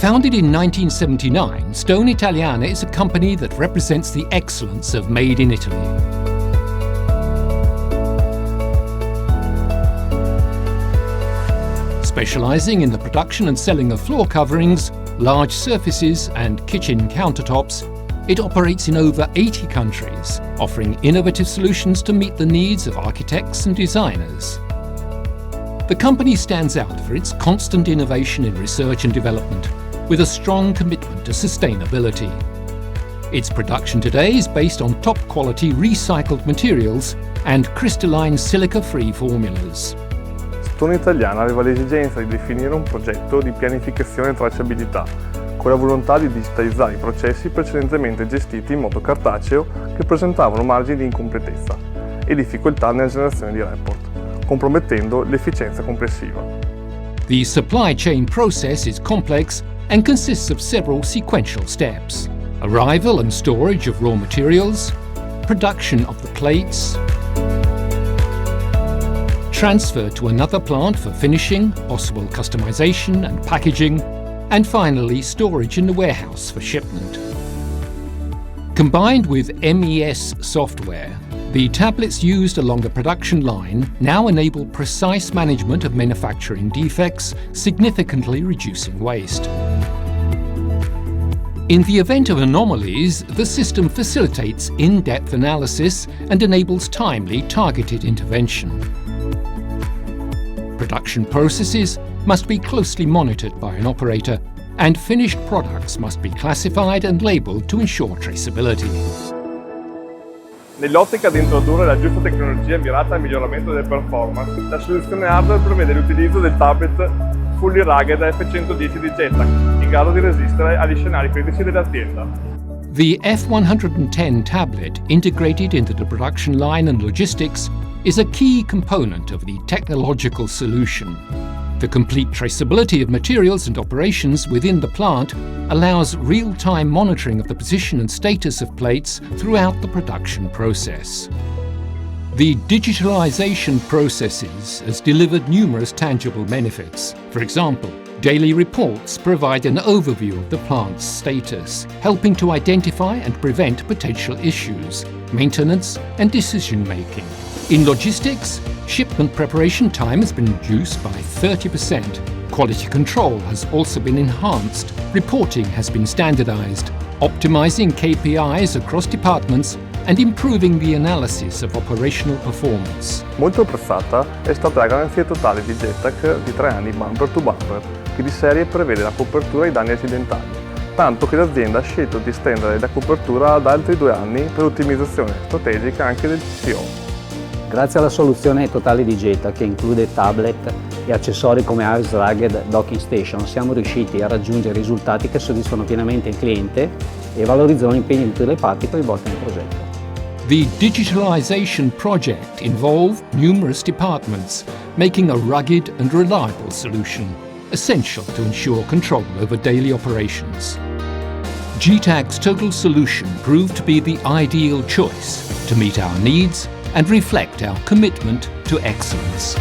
Founded in 1979, Stone Italiana is a company that represents the excellence of Made in Italy. Specializing in the production and selling of floor coverings, large surfaces and kitchen countertops, it operates in over 80 countries, offering innovative solutions to meet the needs of architects and designers. The company stands out for its constant innovation in research and development, with a strong commitment to sustainability. Its production today is based on top-quality recycled materials and crystalline silica-free formulas. Stone Italiana aveva l'esigenza di definire un progetto di pianificazione e tracciabilità, con la volontà di digitalizzare i processi precedentemente gestiti in modo cartaceo che presentavano margini di incompletezza e difficoltà nella generazione di report, compromettendo l'efficienza complessiva. The supply chain process is complex and consists of several sequential steps: arrival and storage of raw materials, production of the plates, transfer to another plant for finishing, possible customization and packaging, and finally storage in the warehouse for shipment. Combined with MES software, the tablets used along the production line now enable precise management of manufacturing defects, significantly reducing waste. In the event of anomalies, the system facilitates in-depth analysis and enables timely, targeted intervention. Production processes must be closely monitored by an operator, and finished products must be classified and labelled to ensure traceability. Nell'ottica di introdurre la giusta tecnologia mirata al miglioramento delle performance, la soluzione hardware prevede l'utilizzo del tablet Fully Rugged F110 di Getac, in grado di resistere agli scenari critici dell'azienda. The F110 tablet, integrated into the production line and logistics, is a key component of the technological solution. The complete traceability of materials and operations within the plant allows real-time monitoring of the position and status of plates throughout the production process. The digitalization processes has delivered numerous tangible benefits. For example, daily reports provide an overview of the plant's status, helping to identify and prevent potential issues, maintenance and decision-making. In logistics, shipment preparation time has been reduced by 30%. Quality control has also been enhanced. Reporting has been standardized, optimizing KPIs across departments and improving the analysis of operational performance. Molto apprezzata è stata la garanzia totale di Getac di 3 anni bumper to bumper, che di serie prevede la copertura ai danni accidentali, tanto che l'azienda ha scelto di estendere la copertura ad altri 2 anni per ottimizzazione strategica anche del TCO. Grazie alla soluzione totale di Getac, che include tablet e accessori come Iris Rugged Docking Station, siamo riusciti a raggiungere risultati che soddisfano pienamente il cliente e valorizzano l'impegno di tutte le parti coinvolte nel progetto. The digitalization project involved numerous departments, making a rugged and reliable solution, essential to ensure control over daily operations. Getac's total solution proved to be the ideal choice to meet our needs and reflect our commitment to excellence.